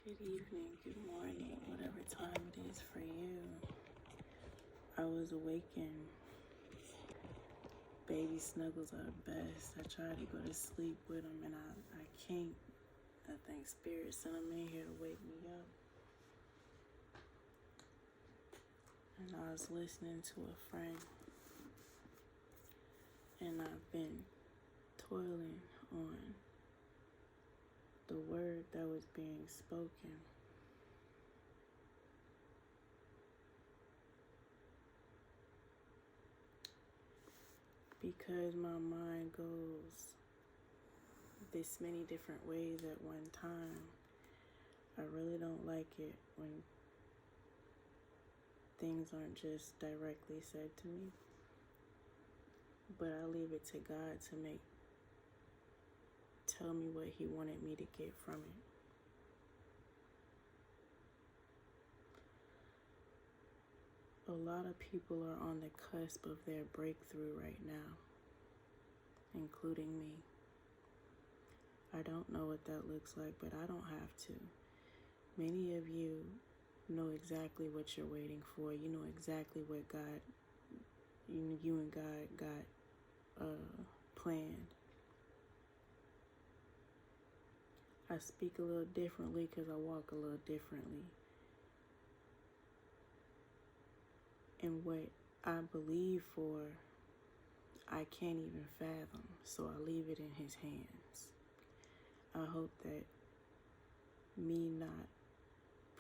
Good evening, good morning, whatever time it is for you. I was awakened. Baby snuggles are best. I try to go to sleep with them and I can't. I think Spirit sent them in here to wake me up. And I was listening to a friend. And I've been toiling on the word that was being spoken. Because my mind goes this many different ways at one time, I really don't like it when things aren't just directly said to me. But I leave it to God to tell me what He wanted me to get from it. A lot of people are on the cusp of their breakthrough right now, including me. I don't know what that looks like, but I don't have to. Many of you know exactly what you're waiting for. You know exactly what you and God got planned. I speak a little differently because I walk a little differently. And what I believe for, I can't even fathom, so I leave it in His hands. I hope that me not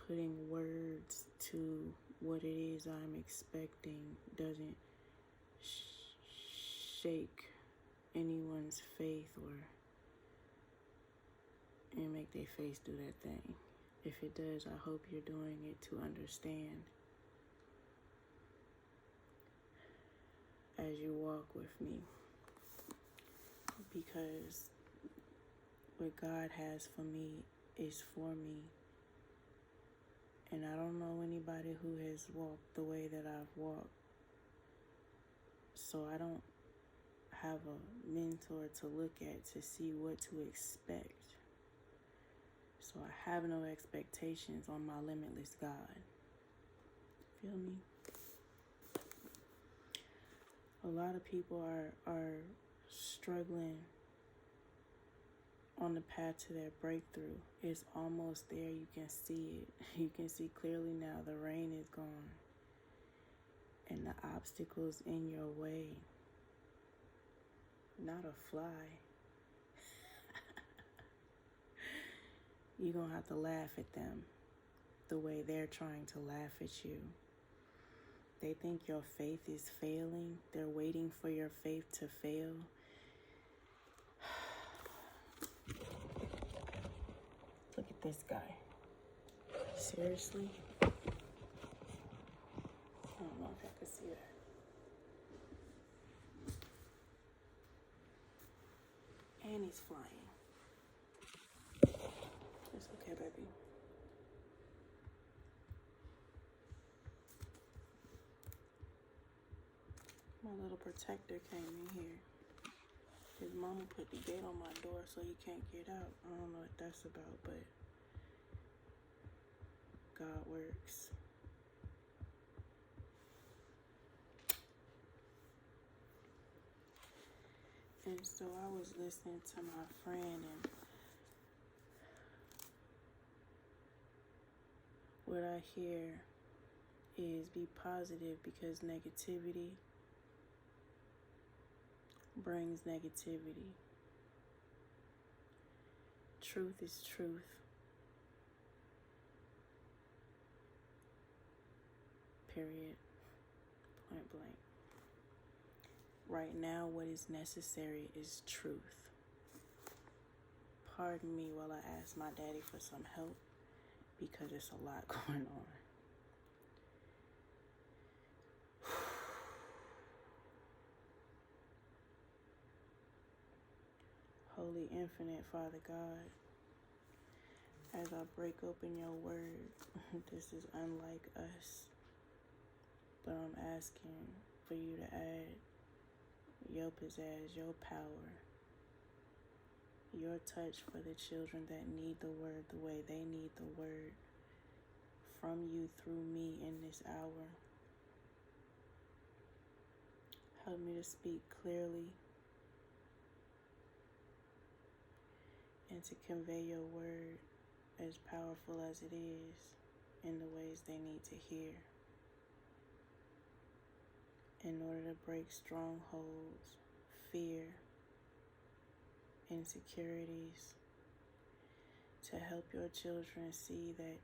putting words to what it is I'm expecting doesn't shake anyone's faith and make their face do that thing. If it does, I hope you're doing it to understand as you walk with me, because what God has for me is for me. And I don't know anybody who has walked the way that I've walked. So I don't have a mentor to look at to see what to expect. So I have no expectations on my limitless God. Feel me? A lot of people are struggling on the path to their breakthrough. It's almost there. You can see it. You can see clearly now. The rain is gone. And the obstacles in your way. Not a fly. You're going to have to laugh at them the way they're trying to laugh at you. They think your faith is failing. They're waiting for your faith to fail. Look at this guy. Seriously? I don't know if I can see that. And he's flying. It's okay, baby. My little protector came in here. His mama put the gate on my door so he can't get out. I don't know what that's about, but God works. And so I was listening to my friend, and what I hear is be positive, because negativity brings negativity. Truth is truth. Period. Point blank. Right now, what is necessary is truth. Pardon me while I ask my daddy for some help, because it's a lot going on. Holy infinite Father God, as I break open your word, this is unlike us, but I'm asking for you to add your pizzazz, your power, your touch for the children that need the word the way they need the word from you through me in this hour. Help me to speak clearly and to convey your word as powerful as it is in the ways they need to hear in order to break strongholds, fear, insecurities, to help your children see that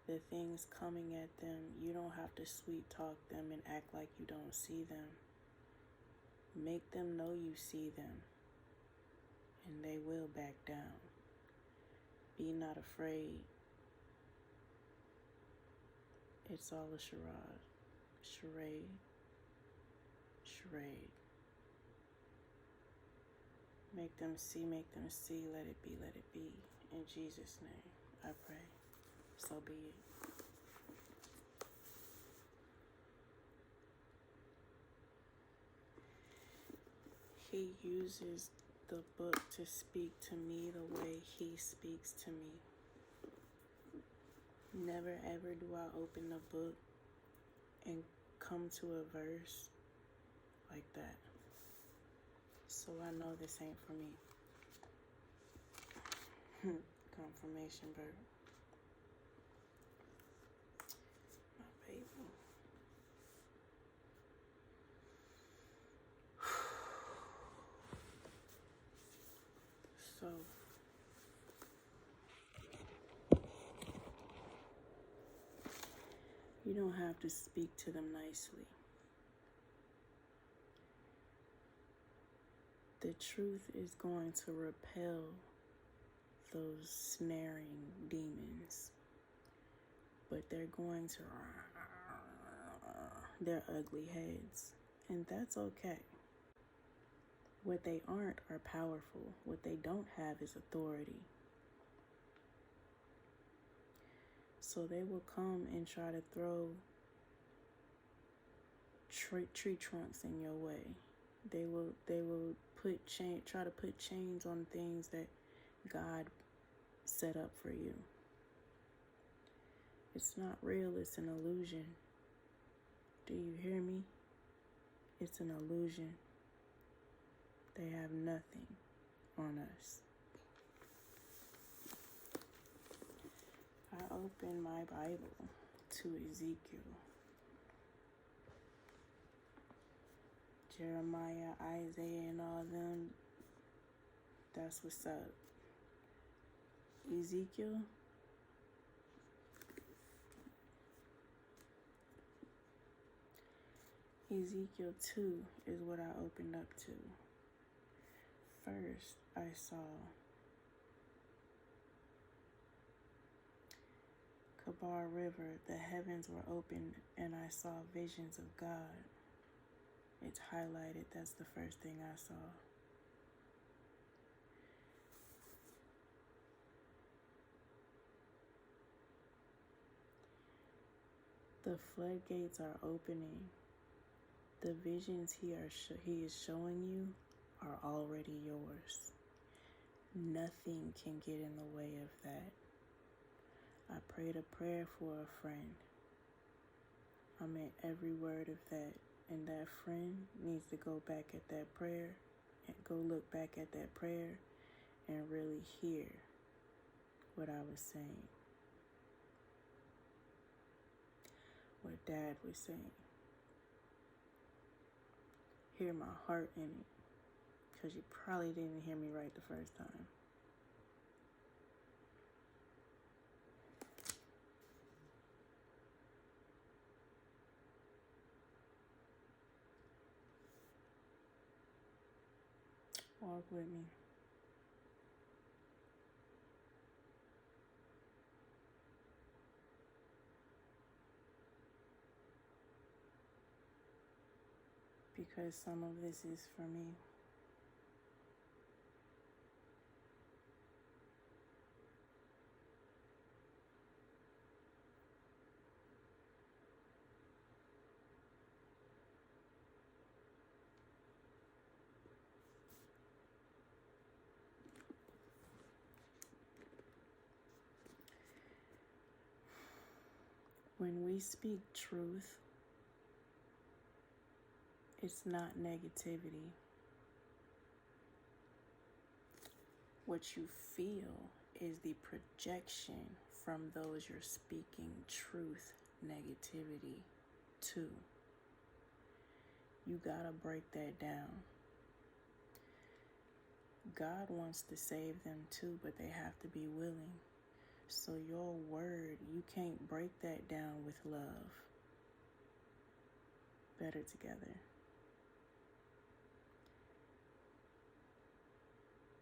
the things coming at them, you don't have to sweet talk them and act like you don't see them. Make them know you see them, and they will back down. Be not afraid. It's all a charade. Charade. Make them see, let it be, let it be. In Jesus' name, I pray. So be it. He uses the book to speak to me the way he speaks to me. Never ever do I open the book and come to a verse like that. So I know this ain't for me. Confirmation bird. My baby. So you don't have to speak to them nicely. The truth is going to repel those snaring demons, but they're going to their ugly heads, and that's okay. What they aren't are powerful. What they don't have is authority. So they will come and try to throw tree trunks in your way. They will try to put chains on things that God set up for you. It's not real, it's an illusion. Do you hear me? It's an illusion. They have nothing on us. I open my Bible to Ezekiel, Jeremiah, Isaiah, and all them. That's what's up. Ezekiel. Ezekiel 2 is what I opened up to. First, I saw Kabar River, the heavens were opened, and I saw visions of God. It's highlighted. That's the first thing I saw. The floodgates are opening. The visions he is showing you are already yours. Nothing can get in the way of that. I prayed a prayer for a friend. I meant every word of that. And that friend needs to go back at that prayer and go look back at that prayer and really hear what I was saying. What Dad was saying. Hear my heart in it. Because you probably didn't hear me right the first time. Walk with me. Because some of this is for me. When we speak truth, it's not negativity. What you feel is the projection from those you're speaking truth, negativity to. You gotta break that down. God wants to save them too, but they have to be willing. So your word, you can't break that down with love. Better together.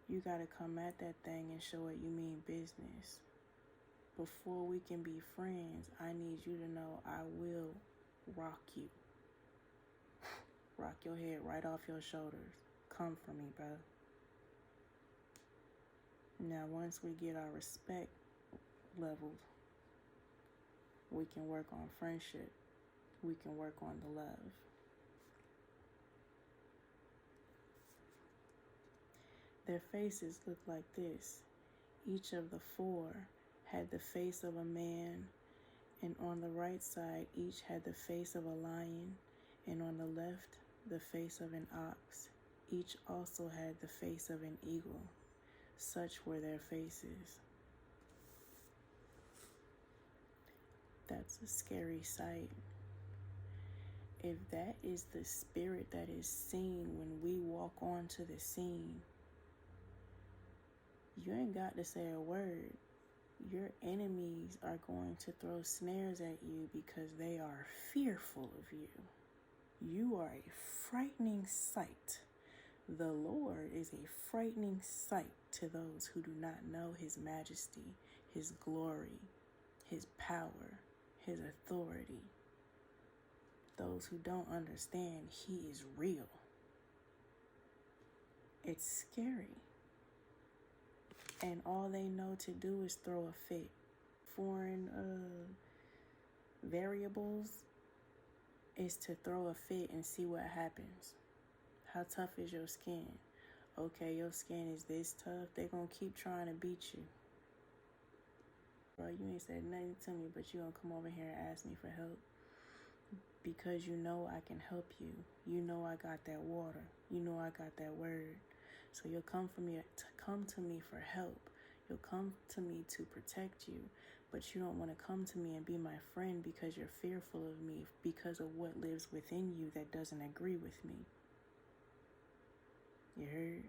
You gotta come at that thing and show it you mean business. Before we can be friends, I need you to know I will rock you. Rock your head right off your shoulders. Come for me, bro. Now, once we get our respect leveled, we can work on friendship. We can work on the love. Their faces look like this. Each of the four had the face of a man, and on the right side, each had the face of a lion, and on the left, the face of an ox. Each also had the face of an eagle. Such were their faces. That's a scary sight. If that is the spirit that is seen when we walk onto the scene, you ain't got to say a word. Your enemies are going to throw snares at you because they are fearful of you. You are a frightening sight. The Lord is a frightening sight to those who do not know His majesty, His glory, His power, His authority. Those who don't understand He is real. It's scary. And all they know to do is throw a fit. Foreign variables is to throw a fit and see what happens. How tough is your skin? Okay, your skin is this tough. They're going to keep trying to beat you. Bro, you ain't said nothing to me, but you going to come over here and ask me for help. Because you know I can help you. You know I got that water. You know I got that word. So you'll come to me for help. You'll come to me to protect you. But you don't want to come to me and be my friend because you're fearful of me because of what lives within you that doesn't agree with me. You heard?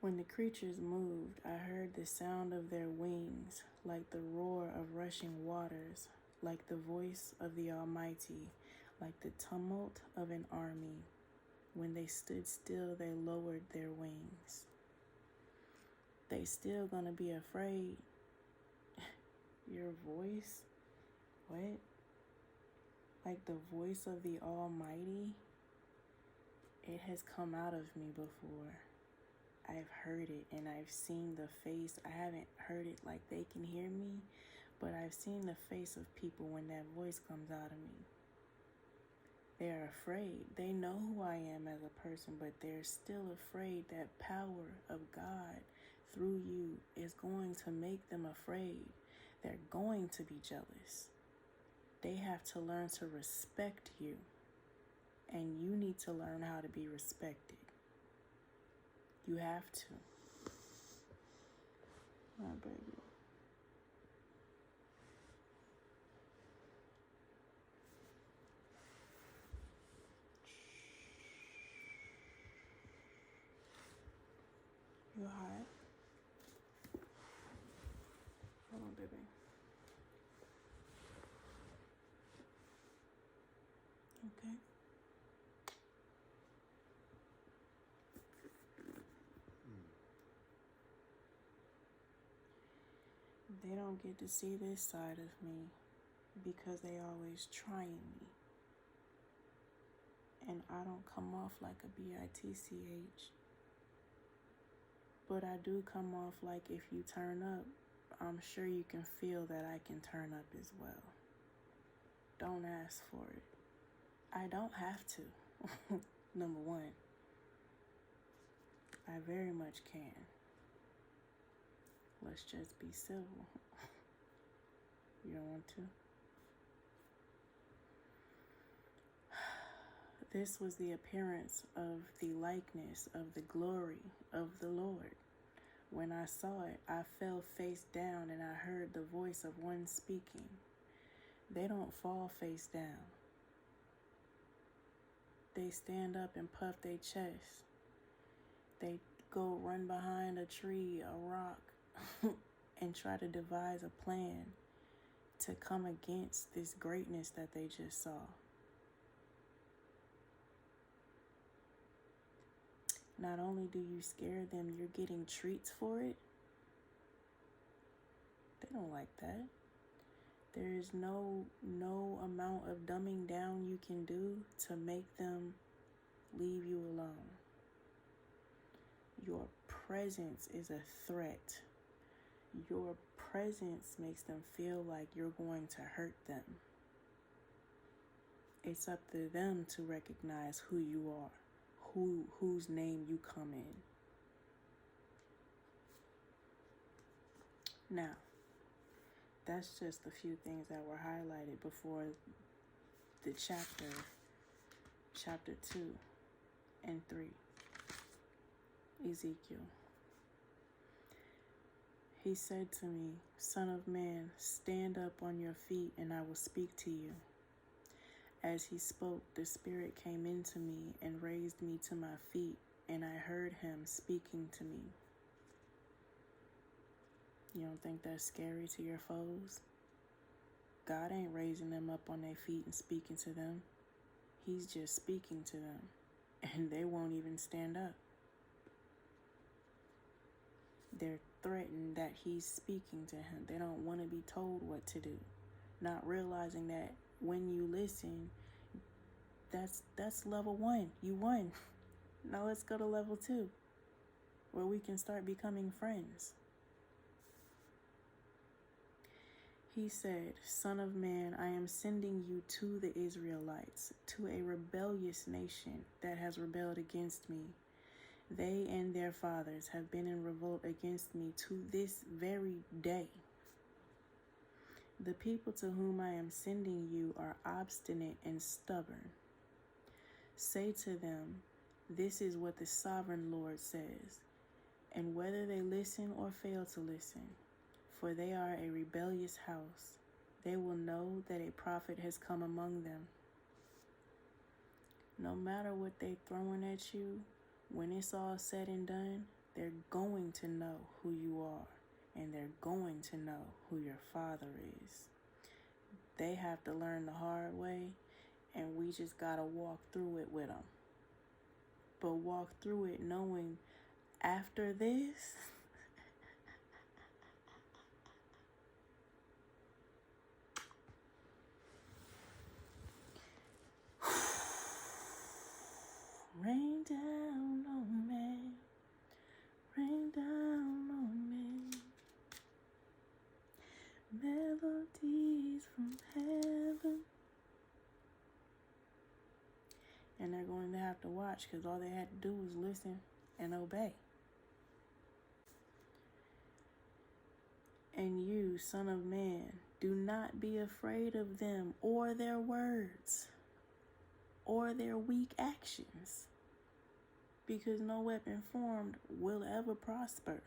When the creatures moved, I heard the sound of their wings, like the roar of rushing waters, like the voice of the Almighty, like the tumult of an army. When they stood still, they lowered their wings. They still gonna be afraid. Your voice? What? Like the voice of the Almighty? It has come out of me before. I've heard it and I've seen the face. I haven't heard it like they can hear me, but I've seen the face of people when that voice comes out of me. They're afraid. They know who I am as a person, but they're still afraid that power of God through you is going to make them afraid. They're going to be jealous. They have to learn to respect you, and you need to learn how to be respected. You have to. My baby. You hot? Hold on, baby. Okay. They don't get to see this side of me because they always trying me. And I don't come off like a bitch. But I do come off like if you turn up, I'm sure you can feel that I can turn up as well. Don't ask for it. I don't have to. Number one, I very much can. Let's just be civil. You don't want to? This was the appearance of the likeness of the glory of the Lord. When I saw it, I fell face down, and I heard the voice of one speaking. They don't fall face down. They stand up and puff their chest. They go run behind a tree, a rock, and try to devise a plan to come against this greatness that they just saw. Not only do you scare them, you're getting treats for it. They don't like that. There is no amount of dumbing down you can do to make them leave you alone. Your presence is a threat. Your presence makes them feel like you're going to hurt them. It's up to them to recognize who you are, whose name you come in. Now, that's just a few things that were highlighted before the chapter 2 and 3. Ezekiel. He said to me, Son of man, stand up on your feet, and I will speak to you. As he spoke, the Spirit came into me and raised me to my feet, and I heard him speaking to me. You don't think that's scary to your foes? God ain't raising them up on their feet and speaking to them. He's just speaking to them, and they won't even stand up. They're threatened that he's speaking to him. They don't want to be told what to do, not realizing that when you listen, that's level 1. You won. Now let's go to level 2, where we can start becoming friends. He said, Son of man, I am sending you to the Israelites, to a rebellious nation that has rebelled against me. They and their fathers have been in revolt against me to this very day. The people to whom I am sending you are obstinate and stubborn. Say to them, this is what the sovereign Lord says, and whether they listen or fail to listen, for they are a rebellious house, they will know that a prophet has come among them. No matter what they're throwing at you, when it's all said and done, they're going to know who you are, and they're going to know who your Father is. They have to learn the hard way, and we just gotta walk through it with them. But walk through it knowing after this, rain down on me, rain down on me, melodies from heaven. And they're going to have to watch, because all they had to do was listen and obey. And you, son of man, do not be afraid of them or their words or their weak actions, because no weapon formed will ever prosper.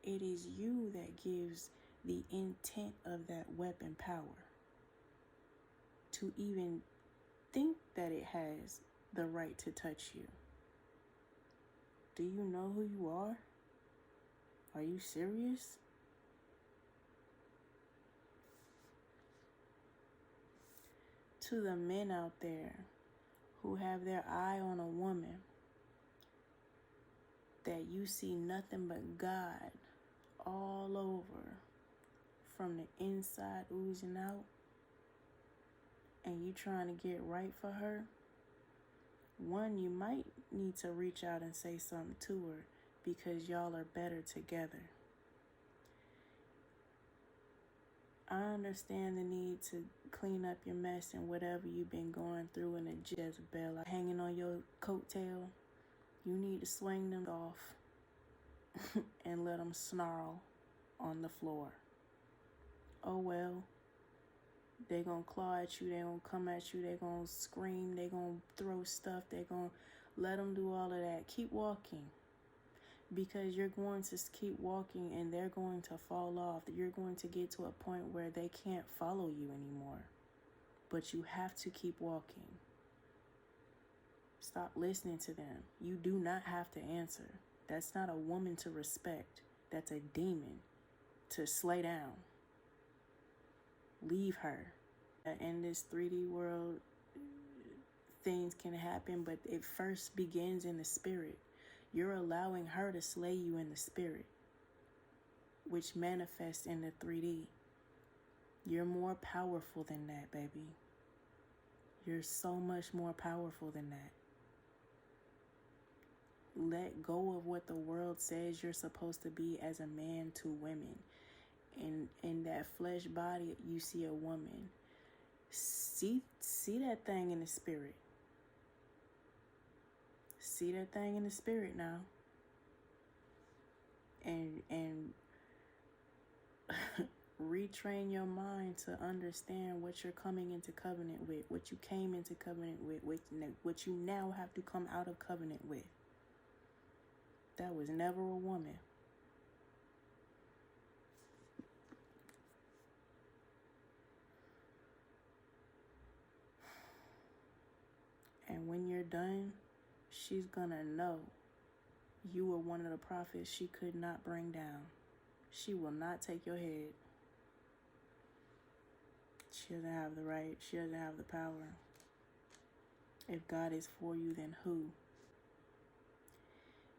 It is you that gives the intent of that weapon power to even think that it has the right to touch you. Do you know who you are? Are you serious? To the men out there who have their eye on a woman, that you see nothing but God all over, from the inside oozing out, and you trying to get right for her, one, you might need to reach out and say something to her, because y'all are better together. I understand the need to clean up your mess and whatever you've been going through in a Jezebel hanging on your coattail. You need to swing them off and let them snarl on the floor. Oh well, they gonna claw at you, they gonna come at you, they gonna scream, they gonna throw stuff, they gonna let them do all of that. Keep walking, because you're going to keep walking and they're going to fall off. You're going to get to a point where they can't follow you anymore, but you have to keep walking. Stop listening to them. You do not have to answer. That's not a woman to respect. That's a demon to slay down. Leave her. In this 3D world, things can happen, but it first begins in the spirit. You're allowing her to slay you in the spirit, which manifests in the 3D. You're more powerful than that, baby. You're so much more powerful than that. Let go of what the world says you're supposed to be as a man to women. In that flesh body, you see a woman. See that thing in the spirit. See that thing in the spirit now. And retrain your mind to understand what you're coming into covenant with, what you came into covenant with, what you now have to come out of covenant with. That was never a woman. And when you're done, she's gonna know you were one of the prophets she could not bring down. She will not take your head. She doesn't have the right. She doesn't have the power. If God is for you, then who?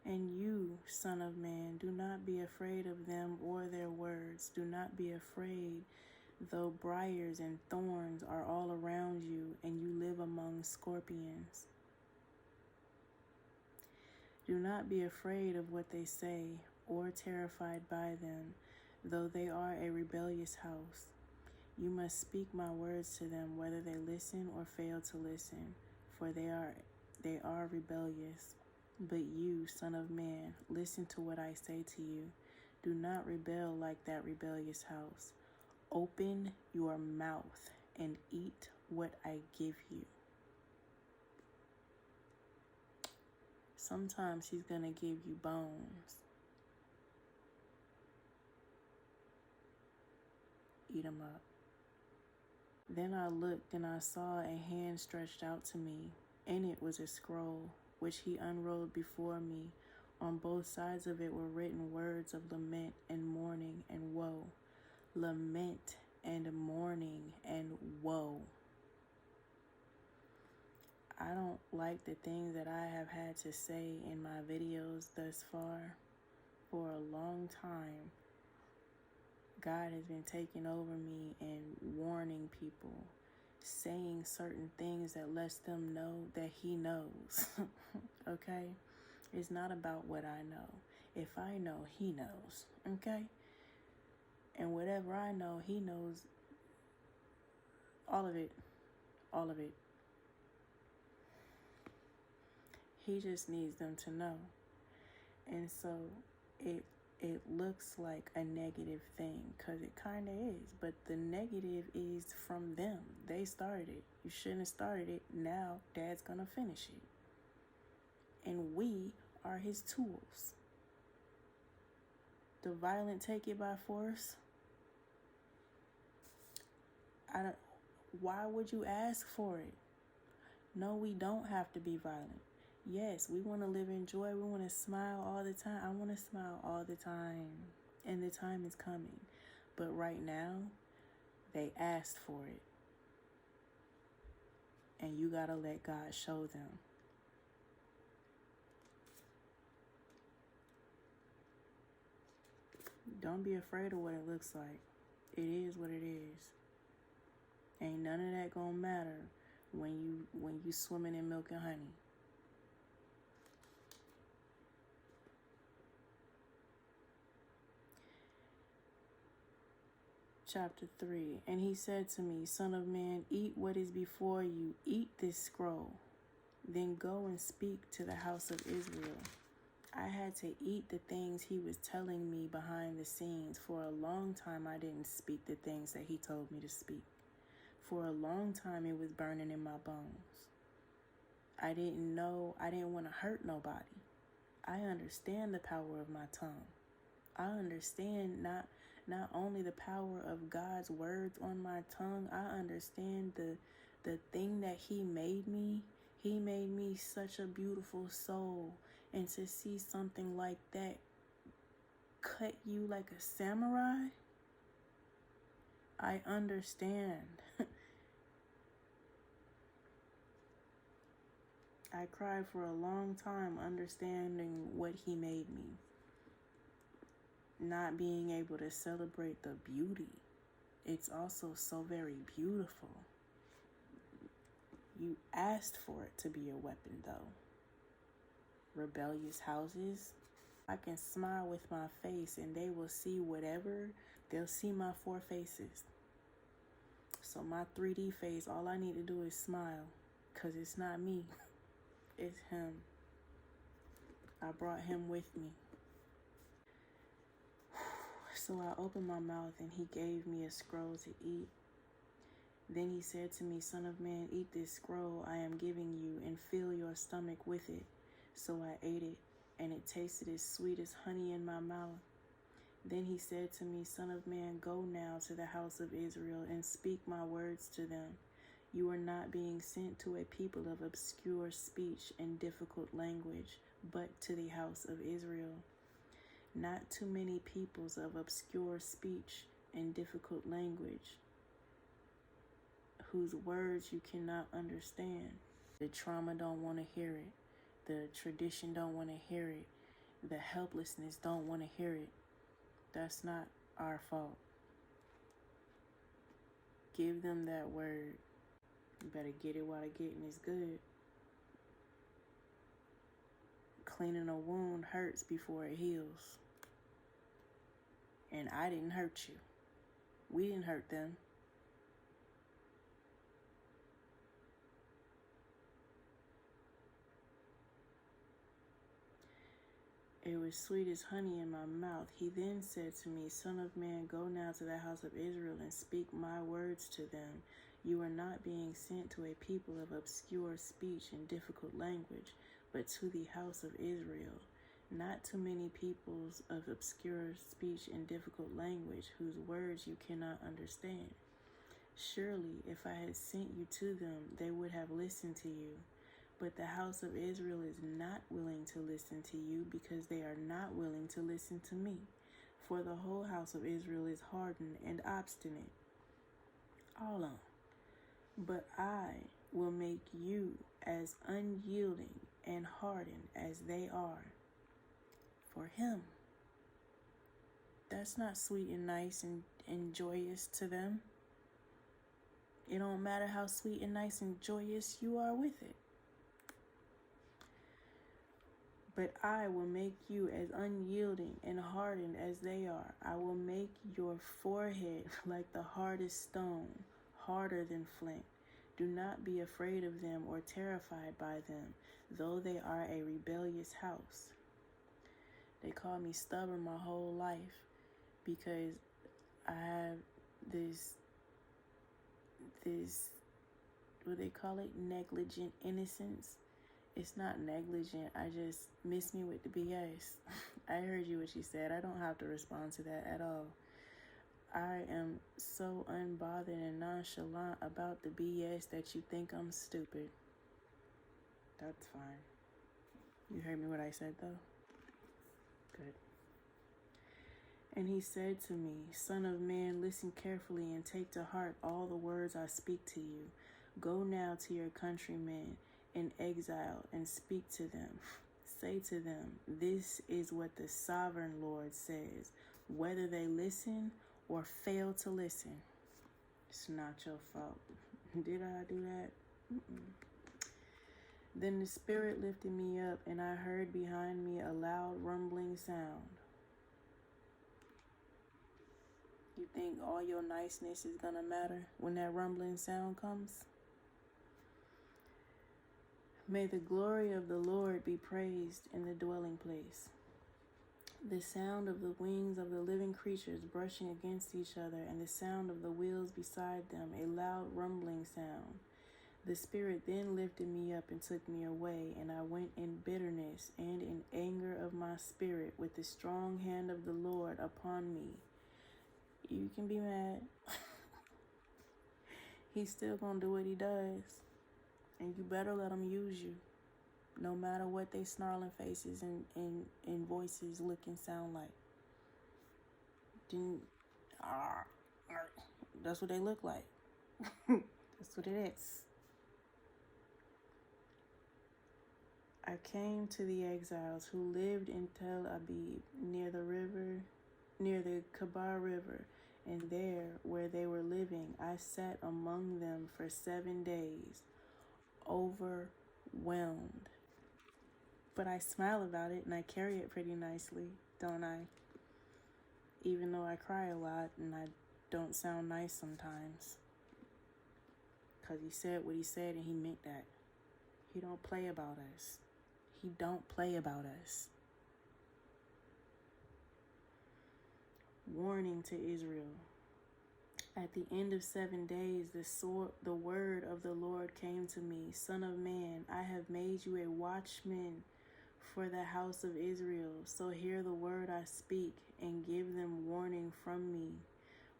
And you, son of man, do not be afraid of them or their words. Do not be afraid, though briars and thorns are all around you, and you live among scorpions. Do not be afraid of what they say, or terrified by them, though they are a rebellious house. You must speak my words to them, whether they listen or fail to listen, for they are rebellious. But you, son of man, listen to what I say to you. Do not rebel like that rebellious house. Open your mouth and eat what I give you. Sometimes he's going to give you bones. Eat them up. Then I looked and I saw a hand stretched out to me. In it was a scroll, which he unrolled before me. On both sides of it were written words of lament and mourning and woe. Lament and mourning and woe. I don't like the things that I have had to say in my videos thus far. For a long time, God has been taking over me and warning people, saying certain things that lets them know that he knows. Okay? It's not about what I know. If I know, he knows. Okay? And whatever I know, he knows all of it. All of it. He just needs them to know. And so it looks like a negative thing, because it kind of is. But the negative is from them. They started it. You shouldn't have started it. Now Dad's going to finish it. And we are his tools. The violent take it by force. Why would you ask for it? No, we don't have to be violent. Yes, we want to live in joy. We want to smile all the time. I want to smile all the time. And the time is coming. But right now, they asked for it. And you got to let God show them. Don't be afraid of what it looks like. It is what it is. Ain't none of that gonna matter when you swimming in milk and honey. Chapter 3. And he said to me, Son of man, eat what is before you. Eat this scroll. Then go and speak to the house of Israel. I had to eat the things he was telling me behind the scenes. For a long time, I didn't speak the things that he told me to speak. For a long time, it was burning in my bones. I didn't want to hurt nobody. I understand the power of my tongue. I understand not only the power of God's words on my tongue, I understand the thing that he made me. He made me such a beautiful soul. And to see something like that cut you like a samurai, I understand. I cried for a long time understanding what he made me. Not being able to celebrate the beauty. It's also so very beautiful. You asked for it to be a weapon, though. Rebellious houses. I can smile with my face and they will see whatever. They'll see my 4 faces. So my 3D face, all I need to do is smile. Because it's not me. It's him. I brought him with me. So I opened my mouth and he gave me a scroll to eat. Then he said to me, "Son of man, eat this scroll I am giving you and fill your stomach with it." So I ate it, and it tasted as sweet as honey in my mouth. Then he said to me, "Son of man, go now to the house of Israel and speak my words to them. You are not being sent to a people of obscure speech and difficult language, but to the house of Israel. Not too many peoples of obscure speech and difficult language, whose words you cannot understand. The trauma don't want to hear it. The tradition don't want to hear it. The helplessness don't want to hear it. That's not our fault. Give them that word. You better get it while the getting is good. Cleaning a wound hurts before it heals. And I didn't hurt you. We didn't hurt them. It was sweet as honey in my mouth. He then said to me, "Son of man, go now to the house of Israel and speak my words to them. You are not being sent to a people of obscure speech and difficult language, but to the house of Israel. Not too many peoples of obscure speech and difficult language, whose words you cannot understand. Surely, if I had sent you to them, they would have listened to you. But the house of Israel is not willing to listen to you because they are not willing to listen to me. For the whole house of Israel is hardened and obstinate. All of them. But I will make you as unyielding and hardened as they are for him." That's not sweet and nice and joyous to them. It don't matter how sweet and nice and joyous you are with it. But I will make you as unyielding and hardened as they are. I will make your forehead like the hardest stone, harder than flint. Do not be afraid of them or terrified by them, though they are a rebellious house. They call me stubborn my whole life because I have this, what they call it, negligent innocence. It's not negligent. I just miss me with the BS. I heard you what you said. I don't have to respond to that at all. I am so unbothered and nonchalant about the BS that you think I'm stupid. That's fine. You heard me what I said, though? Good. And he said to me, "Son of man, listen carefully and take to heart all the words I speak to you. Go now to your countrymen in exile and speak to them. Say to them, this is what the sovereign Lord says. Whether they listen or fail to listen, it's not your fault." Did I do that? Then the Spirit lifted me up, and I heard behind me a loud rumbling sound. You think all your niceness is gonna matter when that rumbling sound comes? May the glory of the Lord be praised in the dwelling place. The sound of the wings of the living creatures brushing against each other, and the sound of the wheels beside them, a loud rumbling sound. The Spirit then lifted me up and took me away, and I went in bitterness and in anger of my spirit, with the strong hand of the Lord upon me. You can be mad. He's still gonna do what he does, and you better let him use you, no matter what they snarling faces and voices look and sound like. That's what they look like. That's what it is. I came to the exiles who lived in Tel Aviv, near the Kabar River, and there, where they were living, I sat among them for 7 days, overwhelmed. But I smile about it, and I carry it pretty nicely, don't I? Even though I cry a lot, and I don't sound nice sometimes. 'Cause he said what he said, and he meant that. He don't play about us. He don't play about us. Warning to Israel. At the end of 7 days, the word of the Lord came to me. Son of man, I have made you a watchman for the house of Israel. So hear the word I speak and give them warning from me.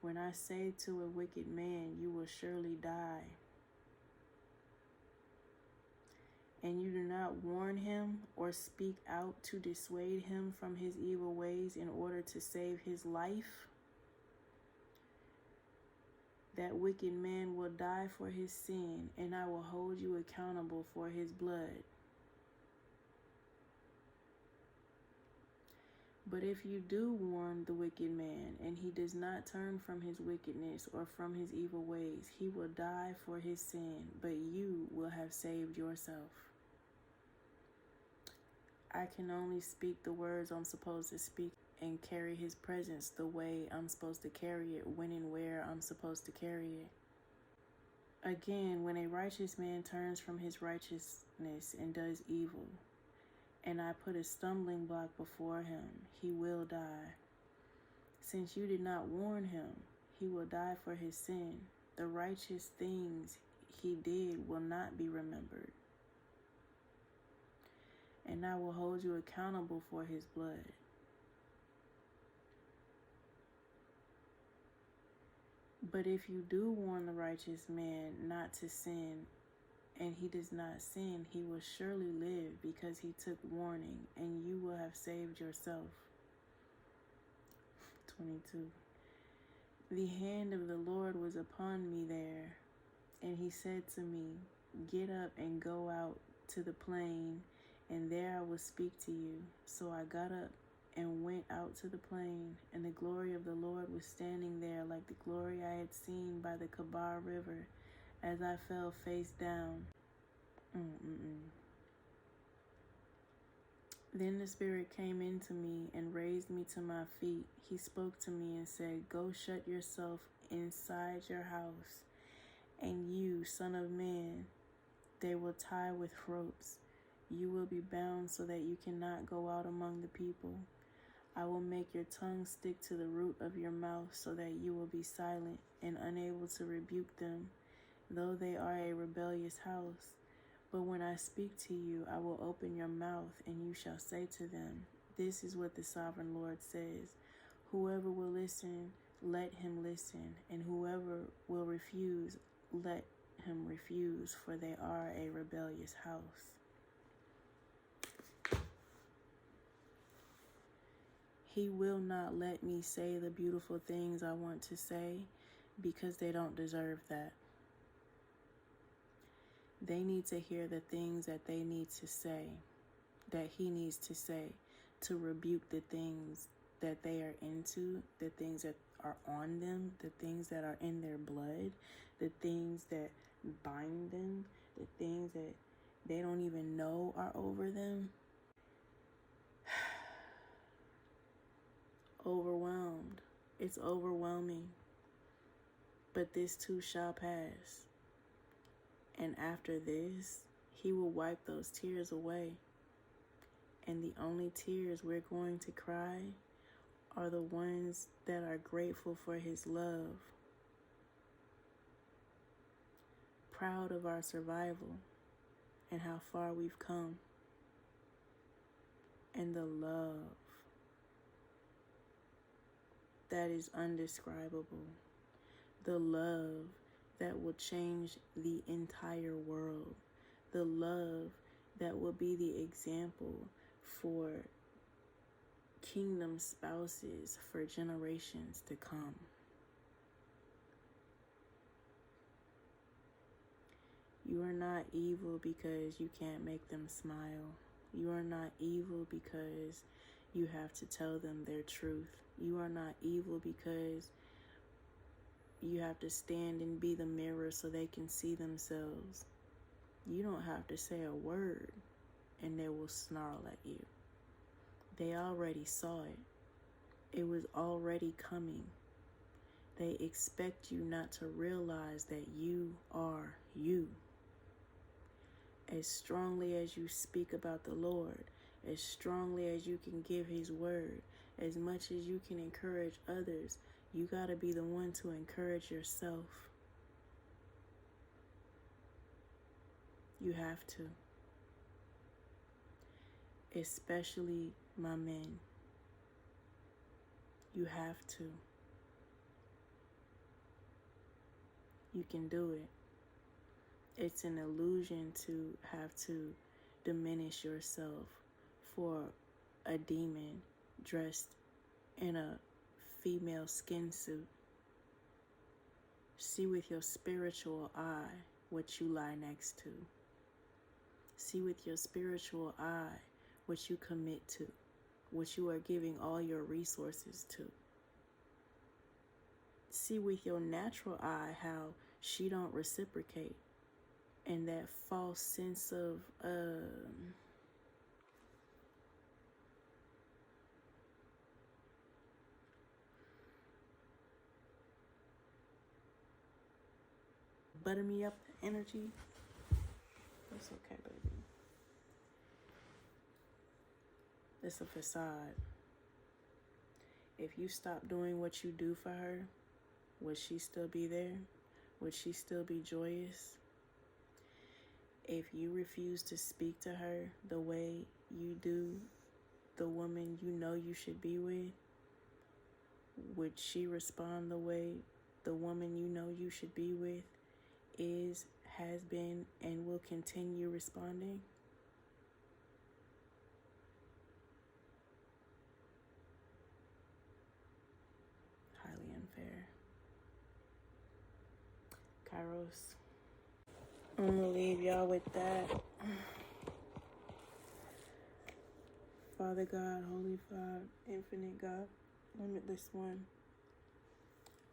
When I say to a wicked man, you will surely die, and you do not warn him or speak out to dissuade him from his evil ways in order to save his life, that wicked man will die for his sin, and I will hold you accountable for his blood. But if you do warn the wicked man, and he does not turn from his wickedness or from his evil ways, he will die for his sin, but you will have saved yourself. I can only speak the words I'm supposed to speak and carry his presence the way I'm supposed to carry it, when and where I'm supposed to carry it. Again, when a righteous man turns from his righteousness and does evil, and I put a stumbling block before him, he will die. Since you did not warn him, he will die for his sin. The righteous things he did will not be remembered, and I will hold you accountable for his blood. But if you do warn the righteous man not to sin, and he does not sin, he will surely live because he took warning, and you will have saved yourself. 22. The hand of the Lord was upon me there, and he said to me, get up and go out to the plain, and there I will speak to you. So I got up and went out to the plain, and the glory of the Lord was standing there like the glory I had seen by the Kabar River as I fell face down. Then the Spirit came into me and raised me to my feet. He spoke to me and said, go shut yourself inside your house, and you, son of man, they will tie with ropes. You will be bound so that you cannot go out among the people. I will make your tongue stick to the root of your mouth so that you will be silent and unable to rebuke them, though they are a rebellious house. But when I speak to you, I will open your mouth, and you shall say to them, this is what the sovereign Lord says. Whoever will listen, let him listen, and whoever will refuse, let him refuse, for they are a rebellious house. He will not let me say the beautiful things I want to say because they don't deserve that. They need to hear the things that they need to say, that he needs to say, to rebuke the things that they are into, the things that are on them, the things that are in their blood, the things that bind them, the things that they don't even know are over them. Overwhelmed. It's overwhelming. But this too shall pass. And after this, He will wipe those tears away. And the only tears we're going to cry are the ones that are grateful for his love, proud of our survival and how far we've come, and the love that is undescribable, the love that will change the entire world, the love that will be the example for kingdom spouses for generations to come. You are not evil because you can't make them smile. You are not evil because you have to tell them their truth. You are not evil because you have to stand and be the mirror so they can see themselves. You don't have to say a word and they will snarl at you. They already saw it. It was already coming. They expect you not to realize that you are you. As strongly as you speak about the Lord, as strongly as you can give his word, as much as you can encourage others, you got to be the one to encourage yourself. You have to. Especially my men. You have to. You can do it. It's an illusion to have to diminish yourself for a demon dressed in a female skin suit. See with your spiritual eye what you lie next to. See with your spiritual eye what you commit to, what you are giving all your resources to. See with your natural eye how she don't reciprocate, and that false sense of butter me up energy. It's okay, baby. It's a facade. If you stop doing what you do for her, would she still be there? Would she still be joyous? If you refuse to speak to her the way you do the woman you know you should be with, would she respond the way the woman you know you should be with is, has been, and will continue responding? Highly unfair. Kairos. I'm gonna leave y'all with that. Father God, Holy God, Infinite God, Limitless One,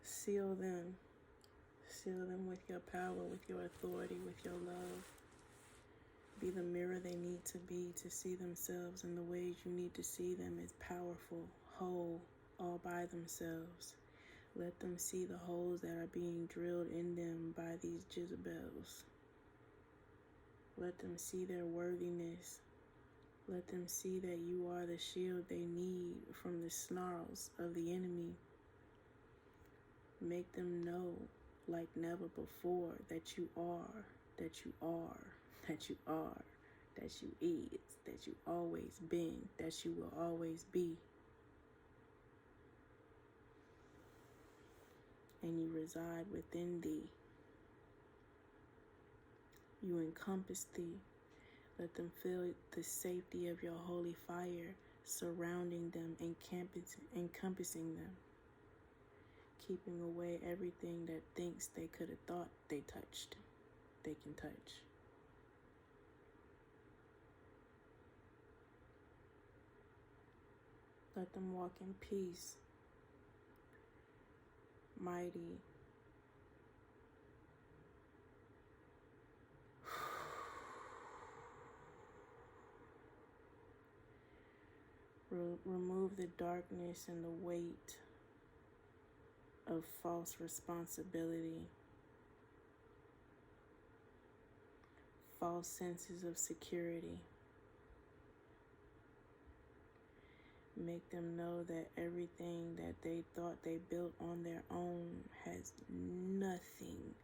seal them. Seal them with your power, with your authority, with your love. Be the mirror they need to be to see themselves in the ways you need to see them as powerful, whole, all by themselves. Let them see the holes that are being drilled in them by these Jezebels. Let them see their worthiness. Let them see that you are the shield they need from the snarls of the enemy. Make them know like never before that you are, that you are, that you are, that you is, that you always been, that you will always be. And you reside within thee. You encompass thee. Let them feel the safety of your holy fire surrounding them, encompassing them, keeping away everything that thinks they could have thought they touched, they can touch. Let them walk in peace, mighty, remove the darkness and the weight of false responsibility, false senses of security. Make them know that everything that they thought they built on their own has nothing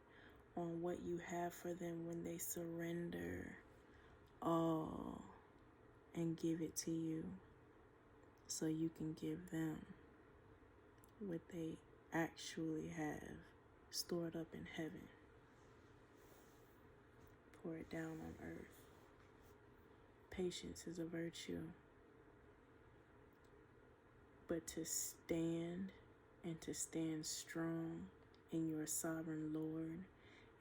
on what you have for them when they surrender all and give it to you, so you can give them what they actually have stored up in heaven. Pour it down on earth. Patience is a virtue. But to stand and to stand strong in your sovereign Lord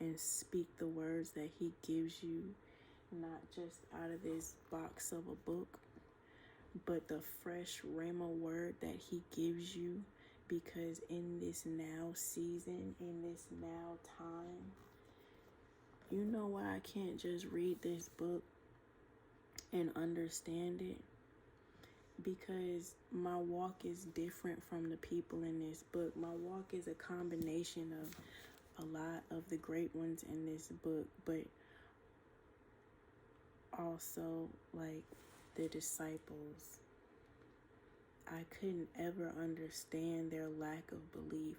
and speak the words that he gives you, not just out of this box of a book, but the fresh rhema word that he gives you, because in this now season, in this now time, you know why I can't just read this book and understand it? Because my walk is different from the people in this book. My walk is a combination of a lot of the great ones in this book, but also like the disciples. I couldn't ever understand their lack of belief.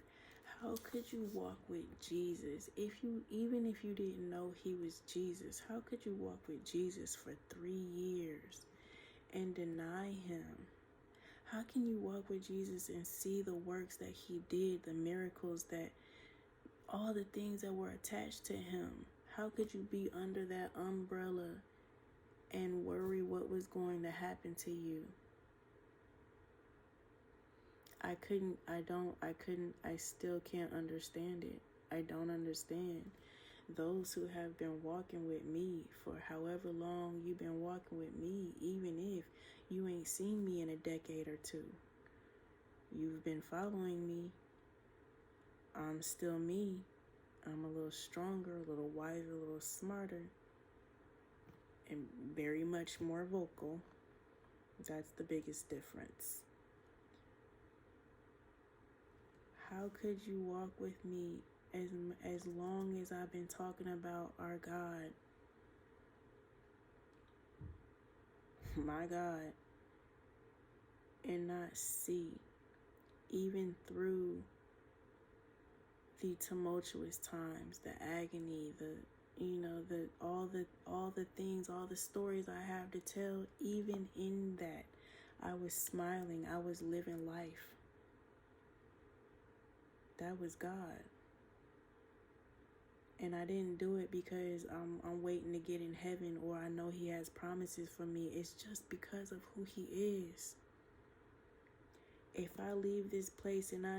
How could you walk with Jesus even if you didn't know he was Jesus? How could you walk with Jesus for 3 years and deny him? How can you walk with Jesus and see the works that he did, the miracles, that all the things that were attached to him? How could you be under that umbrella and worry what was going to happen to you? I still can't understand it. I don't understand. Those who have been walking with me for however long you've been walking with me, even if you ain't seen me in a decade or two, you've been following me. I'm still me. I'm a little stronger, a little wiser, a little smarter, and very much more vocal. That's the biggest difference. How could you walk with me as long as I've been talking about our God, my God, and not see, even through the tumultuous times, the agony, all the things, all the stories I have to tell? Even in that, I was smiling. I was living life. That was God. And I didn't do it because I'm waiting to get in heaven or I know he has promises for me. It's just because of who he is. If I leave this place and I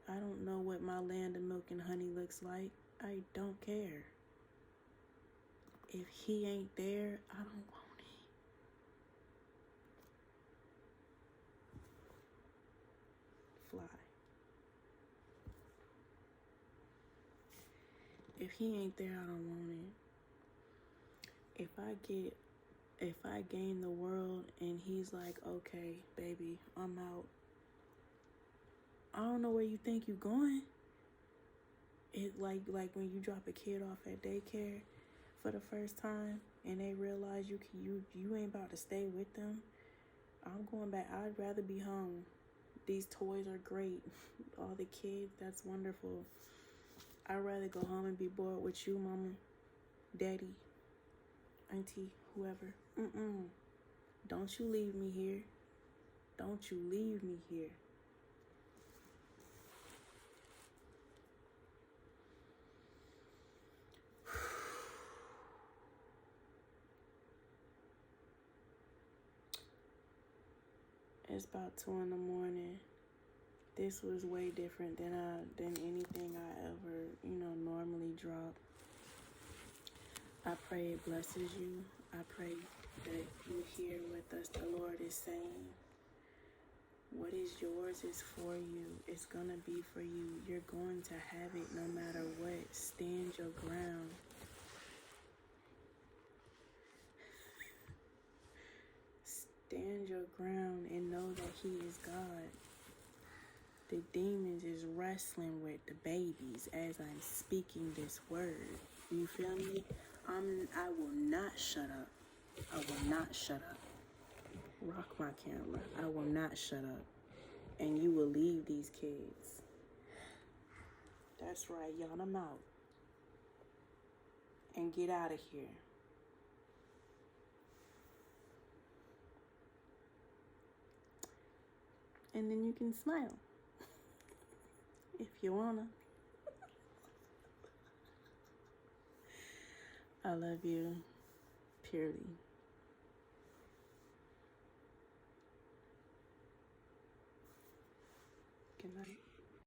don't know what my land of milk and honey looks like, I don't care. If he ain't there, I don't want it. Fly. If he ain't there, I don't want it. If I gain the world and he's like, okay, baby, I'm out, I don't know where you think you're going. It like when you drop a kid off at daycare for the first time and they realize you ain't about to stay with them. I'm going back. I'd rather be home. These toys are great. All the kids, that's wonderful. I'd rather go home and be bored with you, mama, daddy, auntie, whoever. Don't you leave me here. Don't you leave me here. It's about 2 a.m. This was way different than anything I ever, normally drop. I pray it blesses you. I pray that you hear what the Lord is saying. What is yours is for you. It's going to be for you. You're going to have it no matter what. Stand your ground. Stand your ground and know that he is God. The demons is wrestling with the babies as I'm speaking this word. You feel me? I will not shut up. I will not shut up. Rock my camera. I will not shut up. And you will leave these kids. That's right, yawn them out. And get out of here. And then you can smile. If you wanna. I love you purely.